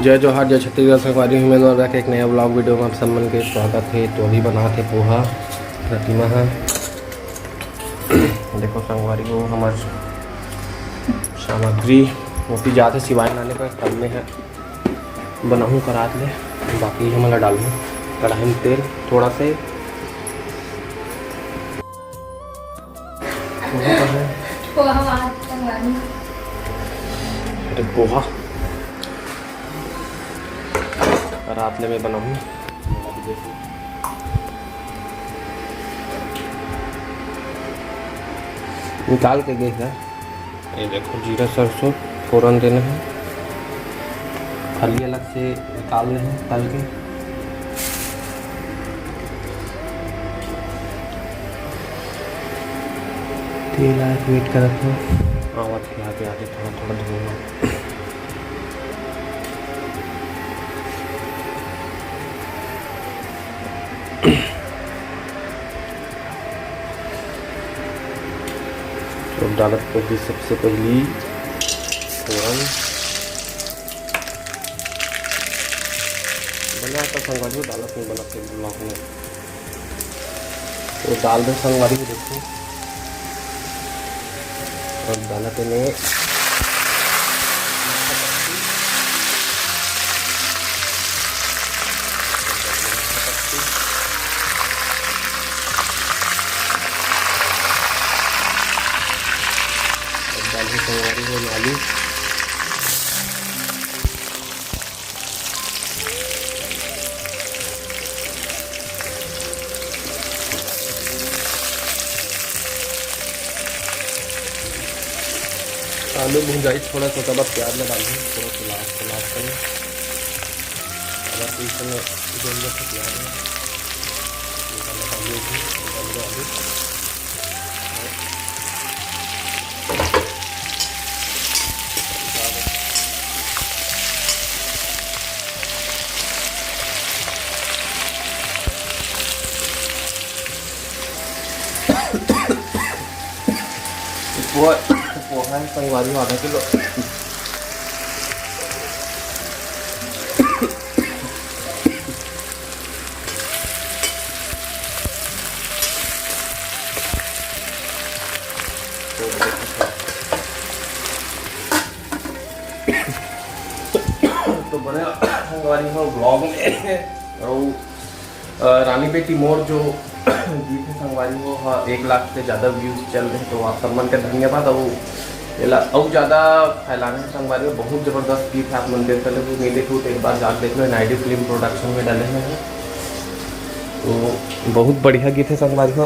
जय जोहार जय छत्तीसगढ़ संगवारी हूँ मैं और एक नया ब्लॉग वीडियो में आप सब मन के स्वागत है। तो अभी बना थे पोहा प्रतिमा है। देखो संगवारी को हमार सामग्री मोटी जाते सिवाय लाने का कम में है बनाऊँ करा ले। बाकी हमारा डालूँ कढ़ाई में तेल थोड़ा से पोहा रात में मैं बनाऊँ। निकाल के गए है। ये देखो जीरा सरसों फोरन देना है, फली अलग से निकालने हैं तल के। तेल आए वेट कर रखो आवाज खिला के आगे थोड़ा थोड़ा धोना। तो डालत को भी सबसे पहली फोरन बना तो संगवारी डालत नहीं बना के ब्लॉक में तो डाल दे संगवारी को देखो। और डालत में संगवारी को आलू आलू भून जाए थोड़ा सा बाद प्याज में डालूँ थोड़ा सा लास्ट करें। अगर इसमें जरूरत है प्याज में आलू पोहा है संगवारी आधा किलो। तो बने संगवारी हो ब्लॉग में और रानी बेटी मोर जो गीत है संगवारी हो 1 लाख से ज़्यादा व्यूज़ चल रहे हैं। तो आप सब मन के धन्यवाद। और ज़्यादा फैलाने संगवारी हो बहुत ज़बरदस्त गीत है। आप मन देख पहले नहीं देखो तो एक बार जाकर देख लो। नाइडी फिल्म प्रोडक्शन में डाले हुए हैं तो बहुत बढ़िया गीत है संगवारी हो।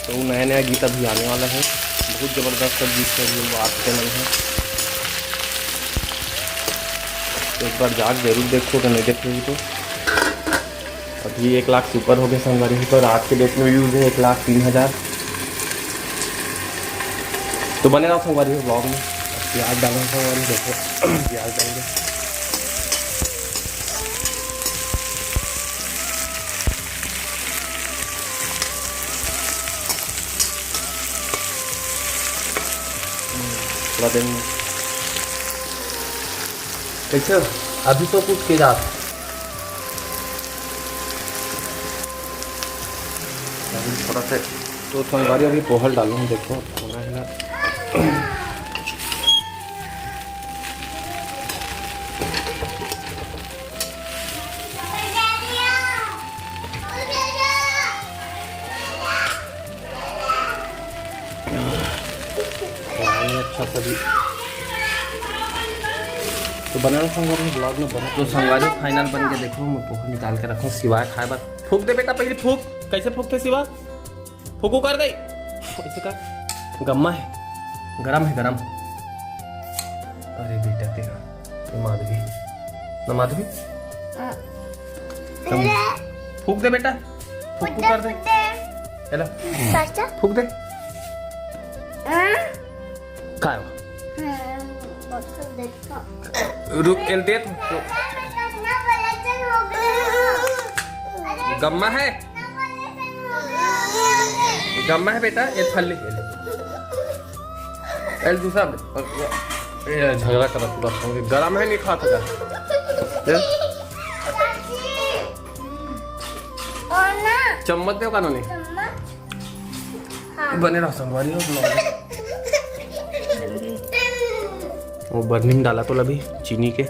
तो नया नया गीत अभी आने वाला है, बहुत ज़बरदस्त गीत है जो आप चैनल है। तो एक बार जाकर जरूर देखो तो नहीं देखोगी तो। अभी 1 लाख से ऊपर हो गए संगवारी तो रात के डेट में व्यूज है 1,03,000। तो बने रहो संगवारी ब्लॉग में। प्याज डालो संगवारी देखो प्याज डालेंगे। थोड़ा दिन कैसे अभी तो कुछ के जात थोड़ा सा तो संगवारी अभी पोहल डालूँ देखो थोड़ा है ना। अच्छा सभी तो बनाना संगवारी ब्लॉग में बना। तो संगवारी फाइनल बन के देखो मैं पोहा निकाल के रखूँ सिवाय खाए बात फूक दे बेटा पहले फूक। कैसे फूकते सिवा फूकू कर दे ऐसे कर। गम्मा है गरम है गरम। अरे बेटा तेरा माधवी न माधवी फूक दे बेटा फूक कर दे चलो फूक दे खाओ रुक इन दे गम्मा है गम्मा है बेटा ये फल ले एल दूसरा ये झगड़ा कर पूरा गरम है नहीं खा था चम्मच दे कानूनी बने रहा संगवारी वो बर्नी में डाला तो अभी चीनी के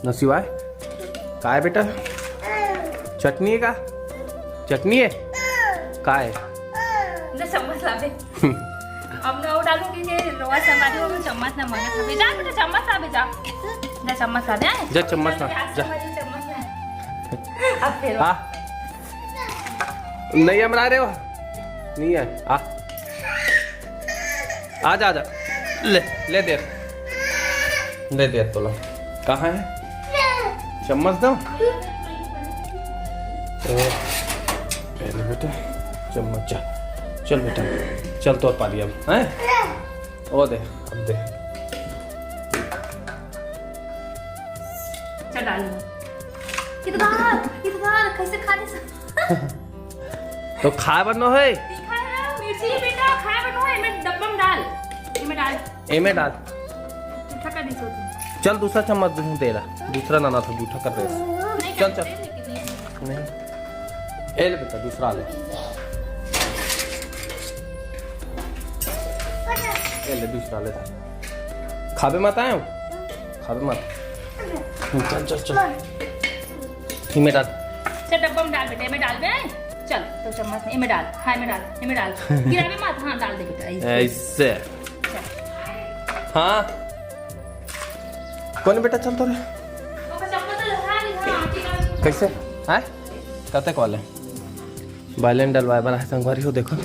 नसीवाए का है बेटा चटनी है का चटनी है का है चम्मच लावे अब मैं वो डालूंगी कि रोआ संभाली हो चम्मच ना मांगे तो बेटा बेटा चम्मच ला बेटा जा चम्मच ला दे जा चम्मच ला जा अब फिर नहीं हमरा रहे हो नहीं है आ जा ले दे तोला कहाँ है चम्मच दो पहले बेटा चम्मच चल बेटा चल तो पा लिया अब हैं ओ दे अब दे चल डाल इधर कैसे खाने से तो खा बनो है तीखा है मिर्ची बेटा खाए बनो है मैं डब्बा में डाल एमे डाल जूठा कर दी सोच चल दूसरा चम्मच दूँ तेरा दूसरा नाना था जूठा कर रहे चल नहीं ए ले बेटा दूसरा ले ए ले दूसरा ले खाबे मत आए खाबे मत चल इमे डाल चल डब्बा में डाल बेटा इमे डाल बे चल तो चम्मच में इमे डाल हाँ इमे डाल गिरा भी मत हाँ डाल दे बेटा ऐसे हाँ कौन बेटा चल तो रे कैसे है कते कॉल है बैलेंस डलवाए बना है संगवारी हो देखो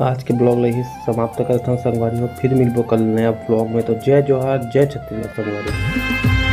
आज के ब्लॉग ले ही समाप्त करता हूँ संगवारी हो फिर मिलबो कल नया ब्लॉग में तो जय जोहार जय छत्तीसगढ़ संगवारी।